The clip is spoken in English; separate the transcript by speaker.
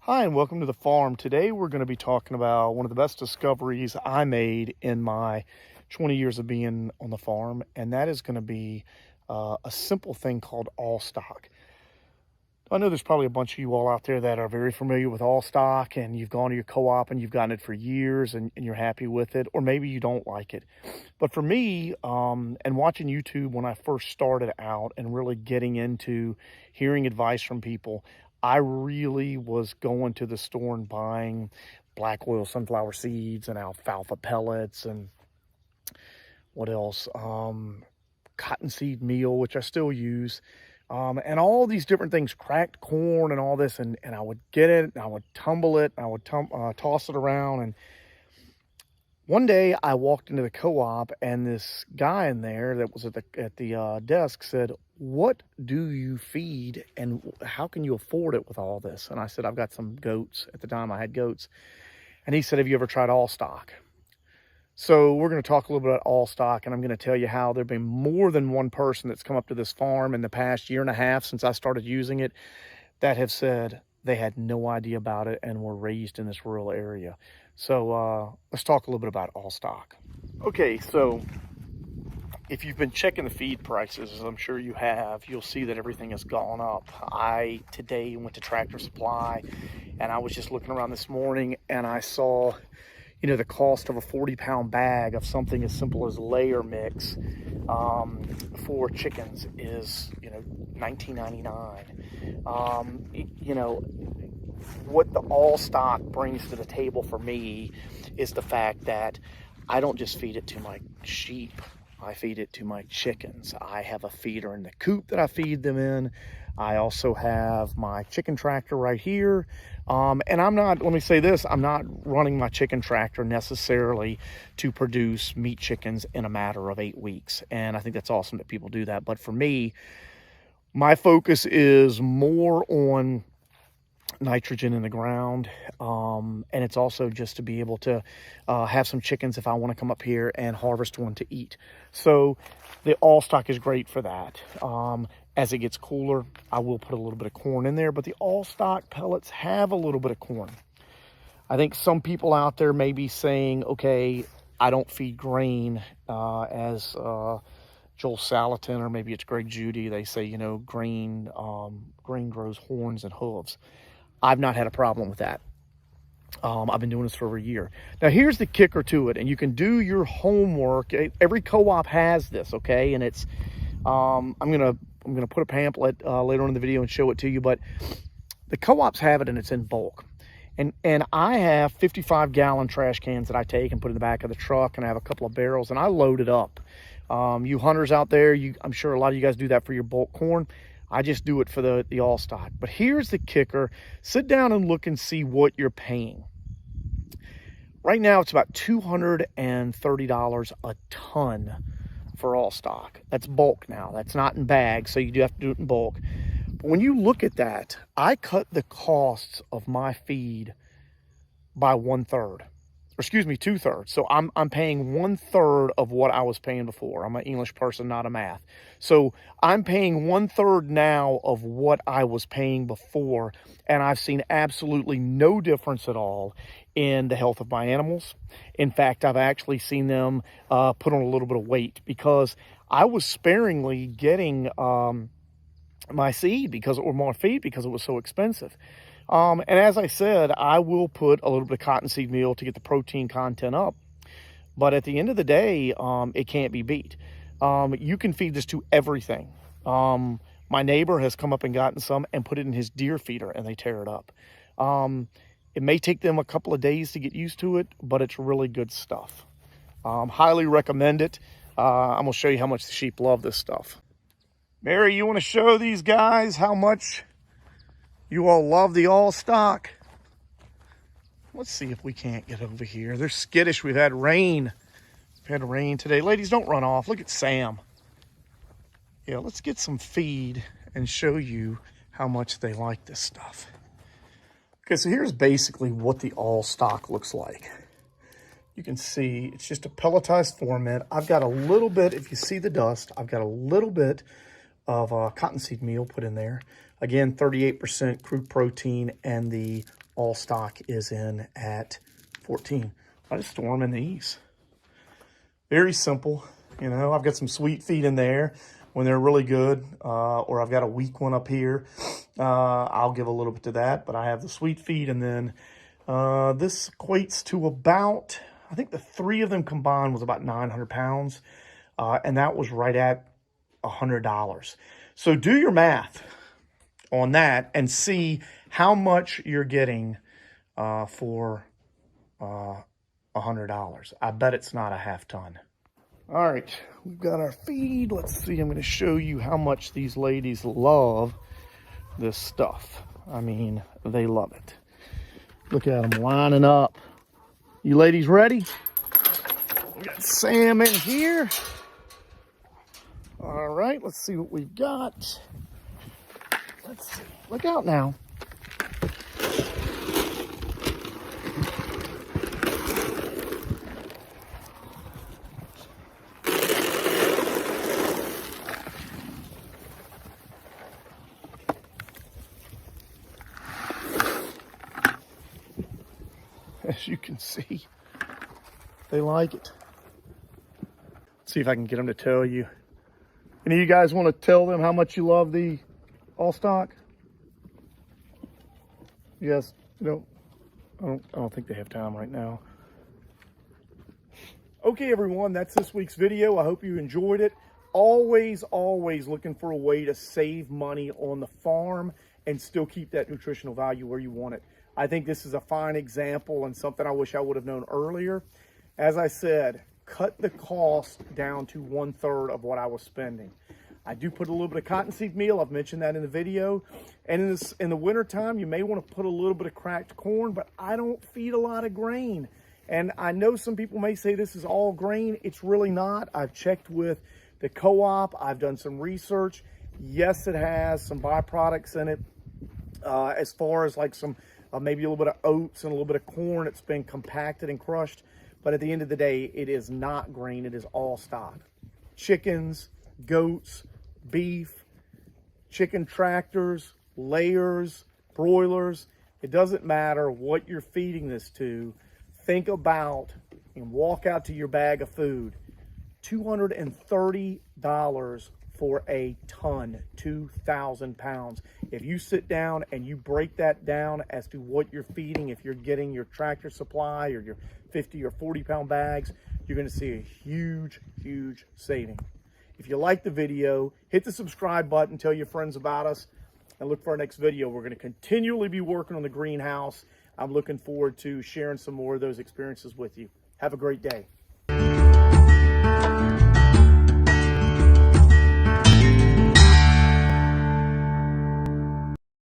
Speaker 1: Hi, and welcome to the farm. Today we're going to be talking about one of the best discoveries I made in my 20 years of being on the farm, and that is going to be a simple thing called all stock. I know there's probably a bunch of you all out there that are very familiar with all stock, and you've gone to your co-op and you've gotten it for years and you're happy with it, or maybe you don't like it. But for me, and watching YouTube when I first started out and really getting into hearing advice from people, I really was going to the store and buying black oil sunflower seeds and alfalfa pellets and what else? Cottonseed meal, which I still use. And all these different things, cracked corn and all this, and I would get it, and I would tumble it, and I would toss it around. And one day I walked into the co-op, and this guy in there that was at the desk said, "What do you feed, and how can you afford it with all this?" And I said, "I've got some goats." At the time, I had goats. And he said, "Have you ever tried all stock?" So we're going to talk a little bit about all stock, and I'm going to tell you how there have been more than one person that's come up to this farm in the past year and a half since I started using it that have said they had no idea about it and were raised in this rural area. So let's talk a little bit about all stock. Okay, so if you've been checking the feed prices, as I'm sure you have, you'll see that everything has gone up. I today went to Tractor Supply, and I was just looking around this morning, and I saw the cost of a 40-pound bag of something as simple as layer mix for chickens is, $19.99. What the all stock brings to the table for me is the fact that I don't just feed it to my sheep. I feed it to my chickens. I have a feeder in the coop that I feed them in. I also have my chicken tractor right here. And let me say this, I'm not running my chicken tractor necessarily to produce meat chickens in a matter of 8 weeks. And I think that's awesome that people do that. But for me, my focus is more on nitrogen in the ground, and it's also just to be able to have some chickens if I want to come up here and harvest one to eat. So the all stock is great for that. As it gets cooler, I will put a little bit of corn in there, but the all stock pellets have a little bit of corn. I think some people out there may be saying, okay, I don't feed grain, as Joel Salatin, or maybe it's Greg Judy, they say, grain grows horns and hooves. I've not had a problem with that. I've been doing this for over a year. Now, here's the kicker to it, and you can do your homework. Every co-op has this, okay? And it's, I'm gonna put a pamphlet later on in the video and show it to you, but the co-ops have it, and it's in bulk. And I have 55-gallon trash cans that I take and put in the back of the truck, and I have a couple of barrels, and I load it up. You hunters out there, I'm sure a lot of you guys do that for your bulk corn. I just do it for the all stock. But here's the kicker. Sit down and look and see what you're paying. Right now, it's about $230 a ton for all stock. That's bulk now. That's not in bags, so you do have to do it in bulk. But when you look at that, I cut the costs of my feed by 1/3. Or excuse me, 2/3. So I'm paying 1/3 of what I was paying before. I'm an English person, not a math. So I'm paying 1/3 now of what I was paying before, and I've seen absolutely no difference at all in the health of my animals. In fact, I've actually seen them put on a little bit of weight because I was sparingly getting my seed or my feed because it was so expensive. And as I said, I will put a little bit of cottonseed meal to get the protein content up. But at the end of the day, it can't be beat. You can feed this to everything. My neighbor has come up and gotten some and put it in his deer feeder, and they tear it up. It may take them a couple of days to get used to it, but it's really good stuff. Highly recommend it. I'm going to show you how much the sheep love this stuff. Mary, you want to show these guys how much you all love the all stock? Let's see if we can't get over here. They're skittish. We've had rain. We've had rain today. Ladies, don't run off. Look at Sam. Yeah, let's get some feed and show you how much they like this stuff. Okay, so here's basically what the all stock looks like. You can see it's just a pelletized format. I've got a little bit, if you see the dust, I've got a little bit of cottonseed meal put in there. Again, 38% crude protein, and the all stock is in at 14. I just store them in these. Very simple. You know, I've got some sweet feed in there when they're really good, or I've got a weak one up here. I'll give a little bit to that, but I have the sweet feed, and then this equates to about, I think the 3 of them combined was about 900 pounds, and that was right at $100. So do your math on that and see how much you're getting for $100. I bet it's not a half ton. All right, we've got our feed. Let's see, I'm going to show you how much these ladies love this stuff. I mean, they love it. Look at them lining up. You ladies ready? We got Sam in here. All right, let's see what we've got. Let's see. Look out now. As you can see, they like it. Let's see if I can get them to tell you. Any of you guys want to tell them how much you love the all stock? Yes, no, I don't think they have time right now. Okay, everyone, that's this week's video. I hope you enjoyed it. Always looking for a way to save money on the farm and still keep that nutritional value where you want it. I think this is a fine example and something I wish I would have known earlier. As I said, cut the cost down to 1/3 of what I was spending. I do put a little bit of cottonseed meal. I've mentioned that in the video. And in the wintertime, you may want to put a little bit of cracked corn, but I don't feed a lot of grain. And I know some people may say this is all grain. It's really not. I've checked with the co-op. I've done some research. Yes, it has some byproducts in it, as far as like some maybe a little bit of oats and a little bit of corn. It's been compacted and crushed. But at the end of the day, it is not grain. It is all stock. Chickens, goats, beef, chicken tractors, layers, broilers. It doesn't matter what you're feeding this to. Think about and walk out to your bag of food. $230 for a ton, 2,000 pounds. If you sit down and you break that down as to what you're feeding, if you're getting your tractor supply or your 50 or 40 pound bags, you're going to see a huge saving. If you like the video, hit the subscribe button, tell your friends about us, and look for our next video. We're going to continually be working on the greenhouse. I'm looking forward to sharing some more of those experiences with you. Have a great day.